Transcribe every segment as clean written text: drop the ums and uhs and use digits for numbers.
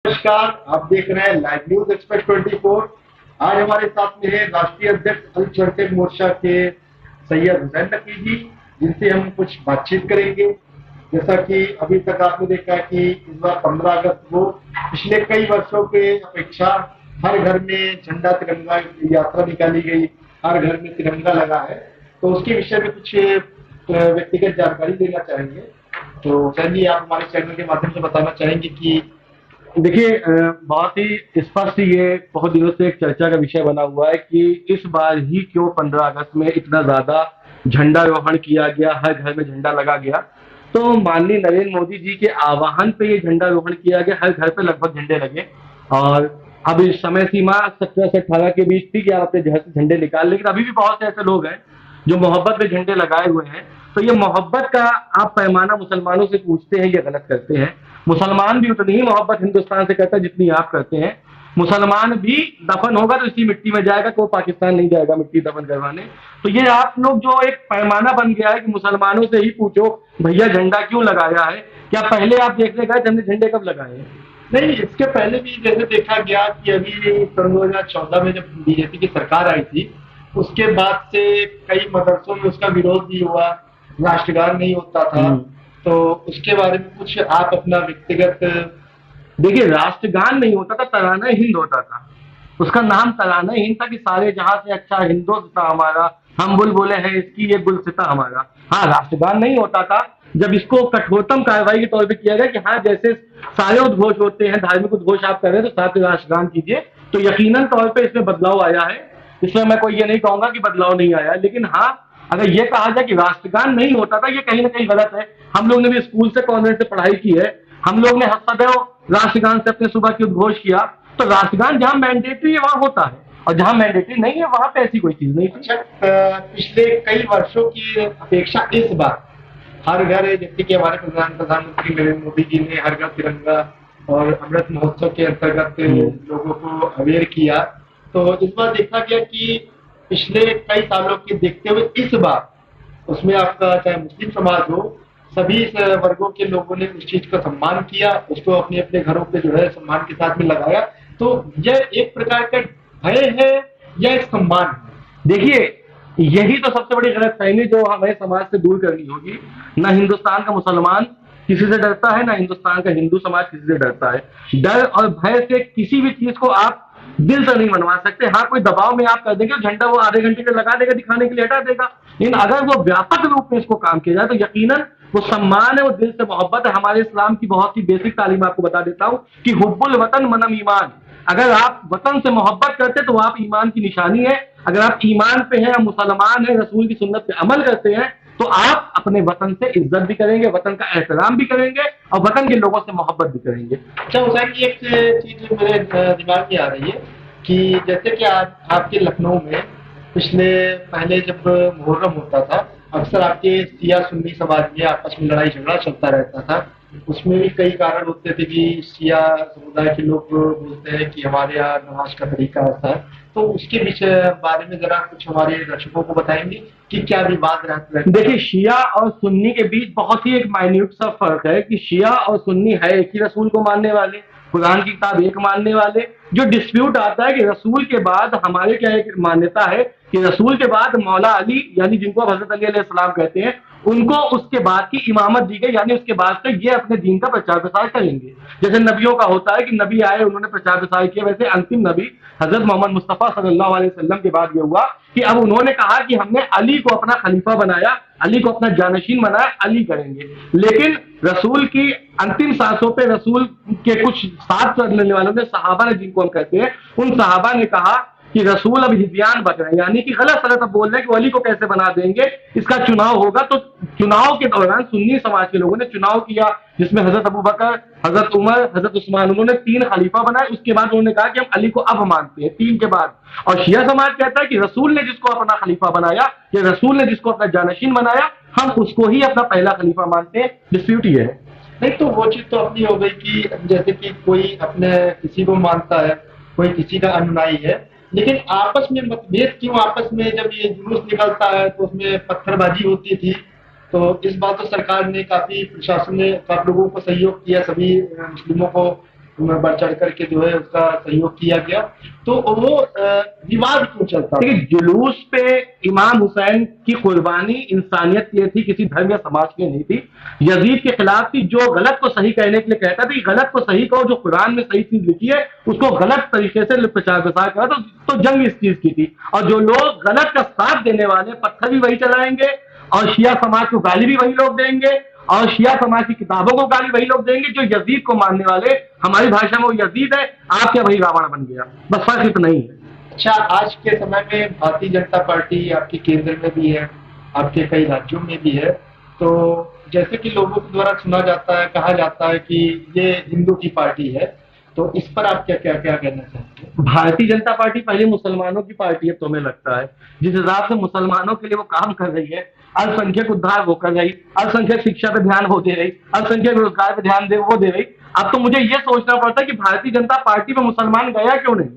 नमस्कार, आप देख रहे हैं लाइव न्यूज एक्सप्रेस 24। आज हमारे साथ में है राष्ट्रीय अध्यक्ष अल्पसंख्यक मोर्चा के सैयद हुसैन नकवी जी, जिनसे हम कुछ बातचीत करेंगे। जैसा कि अभी तक आपने देखा कि इस बार 15 अगस्त को पिछले कई वर्षों के अपेक्षा हर घर में झंडा तिरंगा यात्रा निकाली गई, हर घर में तिरंगा लगा है। तो उसके विषय में कुछ व्यक्तिगत जानकारी देना चाहेंगे। तो हुसैन जी, आप हमारे चैनल के माध्यम से बताना चाहेंगे कि देखिए, बहुत ही स्पष्ट ये बहुत दिनों से एक चर्चा का विषय बना हुआ है कि इस बार ही क्यों 15 अगस्त में इतना ज्यादा झंडारोहण किया गया, हर घर में झंडा लगा गया। तो माननीय नरेंद्र मोदी जी के आह्वान पे ये झंडारोहण किया गया, हर घर पे लगभग झंडे लगे। और अब इस समय सीमा 17 से 18 के बीच थी कि आप अपने घर से झंडे निकाल, लेकिन अभी भी बहुत से ऐसे लोग हैं जो मोहब्बत में झंडे लगाए हुए हैं। तो ये मोहब्बत का आप पैमाना मुसलमानों से पूछते हैं, ये गलत करते हैं। मुसलमान भी उतनी ही मोहब्बत हिंदुस्तान से करता है जितनी आप करते हैं। मुसलमान भी दफन होगा तो इसी मिट्टी में जाएगा, तो पाकिस्तान नहीं जाएगा मिट्टी दफन करवाने। तो ये आप लोग जो एक पैमाना बन गया है कि मुसलमानों से ही पूछो भैया झंडा क्यों लगाया है, क्या पहले आप देखने गए हमने झंडे कब लगाए हैं? नहीं, इसके पहले भी जैसे देखा गया कि अभी सन 2014 में जब बीजेपी की सरकार आई थी, उसके बाद से कई मदरसों में उसका विरोध भी हुआ, राष्ट्रगान नहीं होता था। तो उसके बारे में कुछ आप अपना व्यक्तिगत। देखिए, राष्ट्रगान नहीं होता था, तराना हिंद होता था। उसका नाम तराना हिंद था कि सारे जहां से अच्छा हिंदुस्तान हमारा, हम बुलबुलें हैं इसकी, ये गुलसिता हमारा। हाँ, राष्ट्रगान नहीं होता था। जब इसको कठोरतम कार्रवाई के तौर पे किया गया कि हाँ, जैसे सारे उद्घोष होते हैं, धार्मिक उद्घोष आप कर रहे हैं तो साथ में राष्ट्रगान कीजिए, तो यकीनन तौर पे इसमें बदलाव आया है। इसमें मैं कोई ये नहीं कहूंगा कि बदलाव नहीं आया, लेकिन हाँ, अगर ये कहा जाए कि राष्ट्रगान नहीं होता था, ये कहीं ना कहीं गलत है। हम लोग ने भी स्कूल से, कॉन्वेंट से पढ़ाई की है। हम लोग ने सदैव राष्ट्रगान से अपने सुबह की उद्घोष किया। तो राष्ट्रगान जहां मैंडेटरी है वहां होता है, और जहां मैंडेटरी नहीं है वहां पे ऐसी कोई चीज नहीं थी। पिछले कई वर्षों की अपेक्षा इस बार हर घर, जैसे कि हमारे प्रधानमंत्री नरेंद्र मोदी जी ने हर घर तिरंगा और अमृत महोत्सव के अंतर्गत लोगों को अवेयर किया। तो इस बार देखा गया कि पिछले कई सालों के देखते हुए इस बार उसमें आपका चाहे मुस्लिम समाज हो, सभी वर्गों के लोगों ने उस चीज का सम्मान किया, उसको अपने अपने घरों पे जो है सम्मान के साथ में लगाया। तो यह एक प्रकार का भय है या एक सम्मान है? देखिए, यही तो सबसे बड़ी गलतफहमी जो हमें समाज से दूर करनी होगी। ना हिंदुस्तान का मुसलमान किसी से डरता है, ना हिंदुस्तान का हिंदू समाज किसी से डरता है। डर और भय से किसी भी चीज को आप दिल से नहीं मनवा सकते। हाँ, कोई दबाव में आप कर देंगे, झंडा वो आधे घंटे के लगा देगा, दिखाने के लिए हटा देगा। लेकिन अगर वो व्यापक रूप में इसको काम किया जाए तो यकीनन वो सम्मान है, वो दिल से मोहब्बत है। हमारे इस्लाम की बहुत ही बेसिक तालीम आपको बता देता हूं कि हुब्बुल वतन मनम ईमान। अगर आप वतन से मोहब्बत करते तो आप ईमान की निशानी है। अगर आप ईमान पे हैं, मुसलमान हैं, रसूल की सुन्नत पे अमल करते हैं, तो आप अपने वतन से इज्जत भी करेंगे, वतन का एहतराम भी करेंगे और वतन के लोगों से मोहब्बत भी करेंगे। अच्छा हुसैन की एक चीज मेरे दिमाग में आ रही है कि जैसे कि आपके लखनऊ में पिछले पहले जब मुहर्रम होता था, अक्सर आपके शिया सुन्नी समाज में आपस में लड़ाई झगड़ा चलता रहता था। उसमें भी कई कारण होते थे कि शिया समुदाय के लोग बोलते हैं कि हमारे यहाँ नमाज का तरीका ऐसा है। तो उसके विषय बारे में जरा कुछ हमारे दर्शकों को बताएंगे कि क्या विवाद रहता है? देखिए, शिया और सुन्नी के बीच बहुत ही एक माइन्यूट सा फर्क है कि शिया और सुन्नी है एक ही रसूल को मानने वाले, कुरान की किताब एक मानने वाले। जो डिस्प्यूट आता है कि रसूल के बाद हमारे क्या एक मान्यता है कि रसूल के बाद मौला अली, यानी जिनको आप हजरत अली अलैहिस्सलाम कहते हैं, उनको उसके बाद की इमामत दी गई, यानी उसके बाद से ये अपने दीन का प्रचार प्रसार करेंगे। जैसे नबियों का होता है कि नबी आए, उन्होंने प्रचार प्रसार किया, वैसे अंतिम नबी हजरत मोहम्मद मुस्तफा सल्लल्लाहु अलैहि वसल्लम के बाद ये हुआ कि अब उन्होंने कहा कि हमने अली को अपना खलीफा बनाया, अली को अपना जानशीन बनाया, अली करेंगे। लेकिन रसूल की अंतिम सांसों पे रसूल के कुछ साथ चलने वालों ने, सहाबा ने जिनको हम कहते हैं, उन सहाबा ने कहा कि रसूल अब हिजयान बच रहे हैं, यानी कि गलत सलत अब बोल रहे हैं कि वली को कैसे बना देंगे, इसका चुनाव होगा। तो चुनाव के दौरान सुन्नी समाज के लोगों ने चुनाव किया, जिसमें हजरत अबू बकर, हजरत उमर, हजरत उस्मान, उन्होंने 3 खलीफा बनाए। उसके बाद उन्होंने कहा कि हम अली को अब मानते हैं, 3 के बाद। और शिया समाज कहता है कि रसूल ने जिसको अपना खलीफा बनाया, या रसूल ने जिसको अपना जानशीन बनाया, हम उसको ही अपना पहला खलीफा मानते हैं। डिस्प्यूट ये है। नहीं, तो वो चीज तो अपनी हो गई कि जैसे कि कोई अपने किसी को मानता है, कोई किसी का अनुयायी है, लेकिन आपस में मतभेद क्यों? आपस में जब ये जुलूस निकलता है तो उसमें पत्थरबाजी होती थी। तो इस बार तो सरकार ने काफी, प्रशासन ने काफी लोगों को सहयोग किया, सभी मुस्लिमों को बढ़ चढ़ करके जो है उसका सहयोग किया गया। तो वो विवाद क्यों चलता था? देखिए, जुलूस पे इमाम हुसैन की कुर्बानी इंसानियत की थी, किसी धर्म या समाज की नहीं थी। यजीद के खिलाफ थी, जो गलत को सही कहने के लिए कहता था कि गलत को सही कहो, जो कुरान में सही चीज लिखी है उसको गलत तरीके से प्रचार प्रसार करा, तो जंग इस चीज की थी। और जो लोग गलत का साथ देने वाले, पत्थर भी वही चलाएंगे और शिया समाज को गाली भी वही लोग देंगे और शिया समाज की किताबों को गाली वही लोग देंगे जो यजीद को मानने वाले। हमारी भाषा में वो यजीद है, आप क्या वही रावण बन गया, बस फर्क इतना ही है। अच्छा, आज के समय में भारतीय जनता पार्टी आपके केंद्र में भी है, आपके कई राज्यों में भी है, तो जैसे कि लोगों के द्वारा सुना जाता है, कहा जाता है कि ये हिंदू की पार्टी है, तो इस पर आप क्या क्या क्या कहना चाहते हैं? भारतीय जनता पार्टी पहले मुसलमानों की पार्टी है, तुम्हें लगता है? जिस हिसाब से मुसलमानों के लिए वो काम कर रही है, अल्पसंख्यक उद्धार वो कर रही, अल्पसंख्यक शिक्षा पे ध्यान वो दे रही, अल्पसंख्यक रोजगार पे ध्यान दे वो दे रही। अब तो मुझे ये सोचना पड़ता है कि भारतीय जनता पार्टी में मुसलमान गया क्यों नहीं?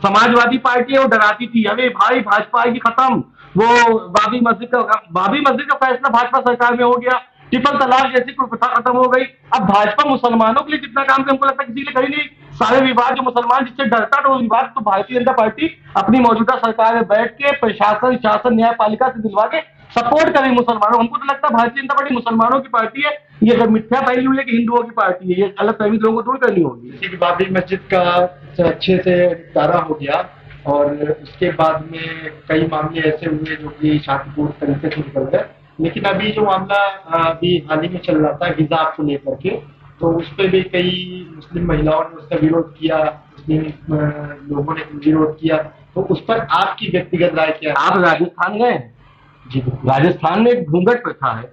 समाजवादी पार्टी है, वो डराती थी, अरे भाई भाजपा आएगी खत्म, वो बाबरी मस्जिद का फैसला भाजपा सरकार में हो गया, ट्रिपल तलाक जैसी कोई प्रथा खत्म हो गई। अब भाजपा मुसलमानों के लिए कितना काम किया, हमको लगता है किसी के लिए कहीं नहीं। सारे विवाद जो मुसलमान जिससे डरता था, वो विवाद तो भारतीय जनता पार्टी अपनी मौजूदा सरकार में बैठ के प्रशासन, शासन, न्यायपालिका से दिलवा के सपोर्ट करें मुसलमानों। हमको तो लगता है भारतीय जनता पार्टी मुसलमानों की पार्टी है। ये अगर मिथ्या फैली हुई है कि हिंदुओं की पार्टी है, ये गलत फहमी लोगों को दूर करनी होगी। जैसे कि बाबरी मस्जिद का अच्छे से निपटारा हो गया और उसके बाद में कई मामले ऐसे हुए जो कि शांतिपूर्ण तरीके से निकल गए, लेकिन अभी जो मामला अभी हाल ही में चल रहा था हिजाब को लेकर के, तो उस पर भी कई मुस्लिम महिलाओं ने उसका विरोध किया, मुस्लिम लोगों ने विरोध किया, तो उस पर आपकी व्यक्तिगत राय क्या है? आप राजस्थान गए? जी, राजस्थान में एक घूंघट प्रथा है,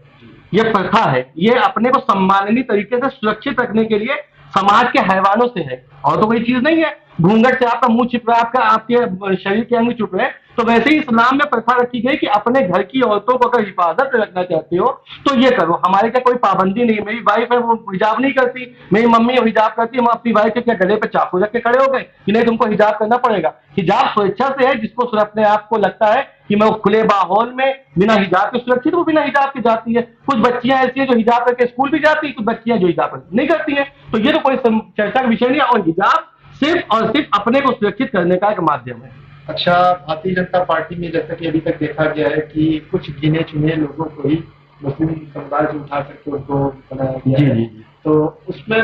ये प्रथा है, ये अपने को सम्माननीय तरीके से सुरक्षित रखने के लिए समाज के हैवानों से है, और तो कोई चीज नहीं है। घूंघट से आपका मुंह छिप रहा है, आपका आपके शरीर के अंग छुप रहे हैं, तो वैसे ही इस्लाम में प्रथा रखी गई कि अपने घर की औरतों को अगर हिफाजत में रखना चाहते हो तो ये करो। हमारे क्या कोई पाबंदी नहीं। मेरी वाइफ है, वो हिजाब नहीं करती, मेरी मम्मी हिजाब करती है, हम अपनी वाइफ के क्या गले पे चाकू रख के खड़े हो गए कि नहीं तुमको हिजाब करना पड़ेगा? हिजाब स्वेच्छा से है, जिसको अपने आप को लगता है कि मैं खुले माहौल में बिना हिजाब के सुरक्षित, वो बिना हिजाब के जाती है। कुछ बच्चियां ऐसी हैं जो हिजाब करके स्कूल भी जाती है, कुछ बच्चियां जो हिजाब नहीं करती हैं, तो ये तो कोई चर्चा का विषय नहीं है। और हिजाब सिर्फ और सिर्फ अपने को सुरक्षित करने का एक माध्यम है। अच्छा, भारतीय जनता पार्टी में जैसा कि अभी तक देखा गया है कि कुछ गिने चुने लोगों को ही मुस्लिम समुदाय से उठा करके उनको बनाया गया है, तो उसमें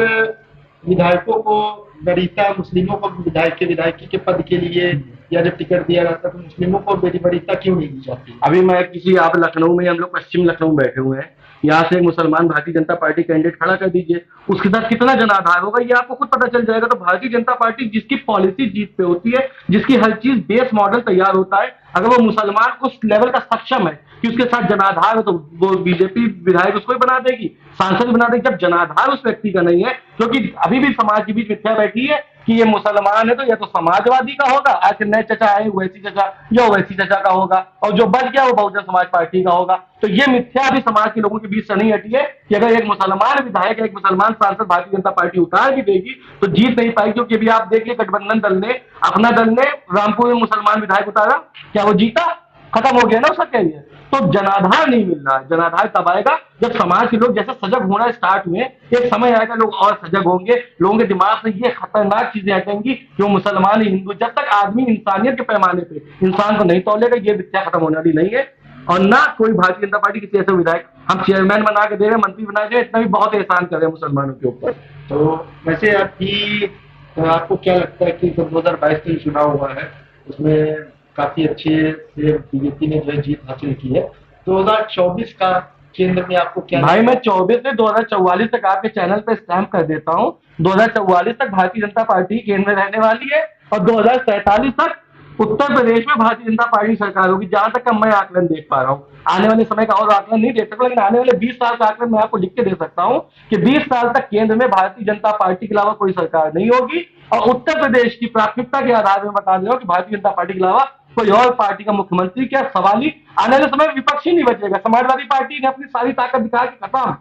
विधायकों को वरीयता, मुस्लिमों को विधायकी के पद के लिए या जब टिकट दिया जाता है तो मुस्लिमों को वरीयता क्यों नहीं दी जाती? अभी मैं आप लखनऊ में, हम लोग पश्चिम लखनऊ में बैठे हुए हैं, यहाँ से एक मुसलमान भारतीय जनता पार्टी कैंडिडेट खड़ा कर दीजिए, उसके साथ कितना जनाधार होगा ये आपको खुद पता चल जाएगा। तो भारतीय जनता पार्टी जिसकी पॉलिसी जीत पे होती है, जिसकी हर चीज बेस मॉडल तैयार होता है, अगर वो मुसलमान उस लेवल का सक्षम है कि उसके साथ जनाधार है, तो वो बीजेपी विधायक उसको ही बना देगी, सांसद भी बना देगी। जब जनाधार उस व्यक्ति का नहीं है, क्योंकि अभी भी समाज के बीच मिथ्या बैठी है कि ये मुसलमान है तो या तो समाजवादी का होगा, आज नए चचा आए वैसी चचा, या वैसी चचा का होगा, और जो बच गया वो बहुजन समाज पार्टी का होगा। तो ये मिथ्या भी समाज के लोगों के बीच से नहीं हटी है कि अगर एक मुसलमान विधायक, एक मुसलमान सांसद भारतीय जनता पार्टी उतार भी देगी तो जीत नहीं पाएगी। क्योंकि अभी आप देखिए, गठबंधन दल ने, अपना दल ने रामपुर में मुसलमान विधायक उतारा, क्या वो जीता? खत्म हो गया ना उसका कैरियर। तो जनाधार नहीं मिल रहा है। जनाधार तब आएगा जब समाज के लोग जैसे सजग होना स्टार्ट हुए, एक समय आएगा लोग और सजग होंगे, लोगों के दिमाग से ये खतरनाक चीजें हटेंगी कि वो मुसलमान ही हिंदू। जब तक आदमी इंसानियत के पैमाने पे इंसान को नहीं तोलेगा, ये विद्या खत्म होने वाली नहीं है। और ना कोई भारतीय जनता पार्टी किसी ऐसे विधायक हम चेयरमैन बना के दे रहे हैं, मंत्री बना के, इतना भी बहुत एहसान कर रहे हैं मुसलमानों के ऊपर। तो वैसे आपको क्या लगता है कि 2022 का चुनाव हुआ है, उसमें काफी अच्छे से बीजेपी ने जो है जीत हासिल की है, 2024 का केंद्र में आपको क्या? भाई मैं 24 से 2044 तक आपके चैनल पे स्टैम्प कर देता हूँ, 2044 तक भारतीय जनता पार्टी केंद्र में रहने वाली है और 2047 तक उत्तर प्रदेश में भारतीय जनता पार्टी सरकार होगी, जहां तक मैं आकलन देख पा रहा हूँ। आने वाले समय का और आकलन नहीं देख सकता, लेकिन आने वाले 20 साल का आकलन मैं आपको लिख के दे सकता हूँ कि 20 साल तक केंद्र में भारतीय जनता पार्टी के अलावा कोई सरकार नहीं होगी। और उत्तर प्रदेश की प्राथमिकता के आधार में बता दे रहा हूँ कि भारतीय जनता पार्टी के अलावा कोई और पार्टी का मुख्यमंत्री क्या सवाल ही आने वाले समय में विपक्ष ही नहीं बचेगा। समाजवादी पार्टी ने अपनी सारी ताकत दिखा के खत्म,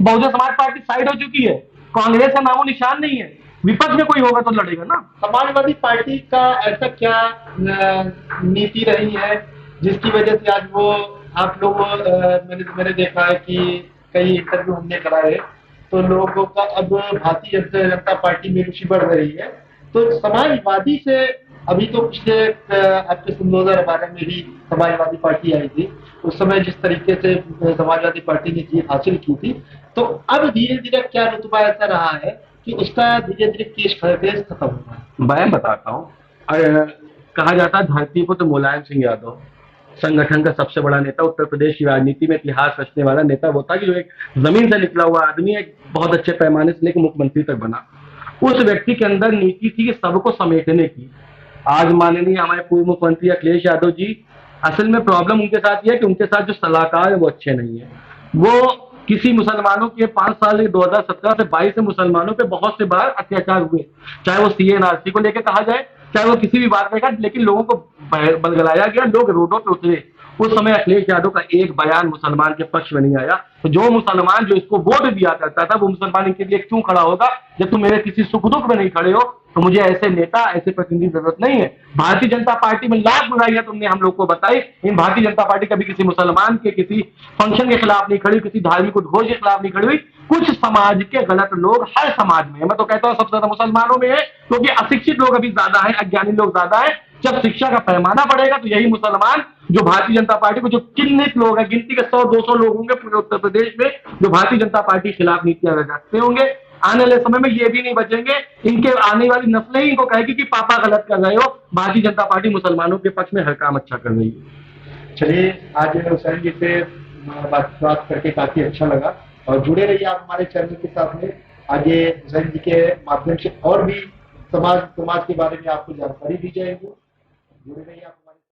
बहुजन समाज पार्टी साइड हो चुकी है, कांग्रेस का नामो निशान नहीं है, विपक्ष में कोई होगा तो लड़ेगा ना। समाजवादी पार्टी का ऐसा क्या नीति रही है जिसकी वजह से आज वो आप लोग मैंने देखा है कि कई इंटरव्यू हमने कराए तो लोगों का अब भारतीय जनता पार्टी में रुचि बढ़ रही है। तो समाजवादी से अभी तो पिछले आपके 2012 में भी समाजवादी पार्टी आई थी, उस समय जिस तरीके से समाजवादी पार्टी ने जीत हासिल की थी, तो अब धीरे धीरे क्या रुतबा ऐसा रहा है कि उसका धीरे धीरे केस खत्म हो रहा है। मैं बताता हूँ। कहा जाता है धरती पुत्र मुलायम सिंह यादव संगठन का सबसे बड़ा नेता, उत्तर प्रदेश की राजनीति में इतिहास रचने वाला नेता वो था कि जो एक जमीन से निकला हुआ आदमी एक बहुत अच्छे पैमाने से लेकर मुख्यमंत्री तक बना। उस व्यक्ति के अंदर नीति थी कि सबको समेटने की। आज माननीय हमारे पूर्व मुख्यमंत्री अखिलेश यादव जी, असल में प्रॉब्लम उनके साथ यह है कि उनके साथ जो सलाहकार है वो अच्छे नहीं है। वो किसी मुसलमानों के 5 साल 2017 से 22 से मुसलमानों पे बहुत से बार अत्याचार हुए, चाहे वो CNRC को लेकर कहा जाए, चाहे वो किसी भी बात में कहा, लेकिन लोगों को बलगलाया गया, लोग रोडों पे उतरे। उस समय अखिलेश यादव का एक बयान मुसलमान के पक्ष में नहीं आया। तो जो मुसलमान जो इसको वोट दिया करता था वो मुसलमान इनके लिए क्यों खड़ा होगा? जब तुम मेरे किसी सुख दुख में नहीं खड़े हो तो मुझे ऐसे नेता ऐसे प्रतिनिधि की जरूरत नहीं है। भारतीय जनता पार्टी में लाख बुराइयां तुमने हम लोग को बताई, इन भारतीय जनता पार्टी कभी किसी मुसलमान के किसी फंक्शन के खिलाफ नहीं खड़ी, किसी धार्मिक उद्घोष के खिलाफ नहीं खड़ी हुई। कुछ समाज के गलत लोग हर समाज में है, मैं तो कहता हूं सबसे ज्यादा मुसलमानों में है, क्योंकि अशिक्षित लोग अभी ज्यादा है, अज्ञानी लोग ज्यादा है। जब शिक्षा का पैमाना बढ़ेगा तो यही मुसलमान जो भारतीय जनता पार्टी को, जो चिन्हित लोग हैं, गिनती के 100-200 लोग होंगे पूरे उत्तर प्रदेश में जो भारतीय जनता पार्टी के खिलाफ नीतियां रखते होंगे, आने वाले समय में ये भी नहीं बचेंगे। इनके आने वाली नस्लें ही इनको कहेगी कि पापा गलत कर रहे हो, भारतीय जनता पार्टी मुसलमानों के पक्ष में हर काम अच्छा कर रही है। चलिए, आज हुसैन जी से बात करके काफी अच्छा लगा और जुड़े रहिए आप हमारे चैनल के साथ में। आगे हुसैन जी के माध्यम से और भी समाज के बारे में आपको जानकारी दी जाएगी। जुड़े रहिए आप।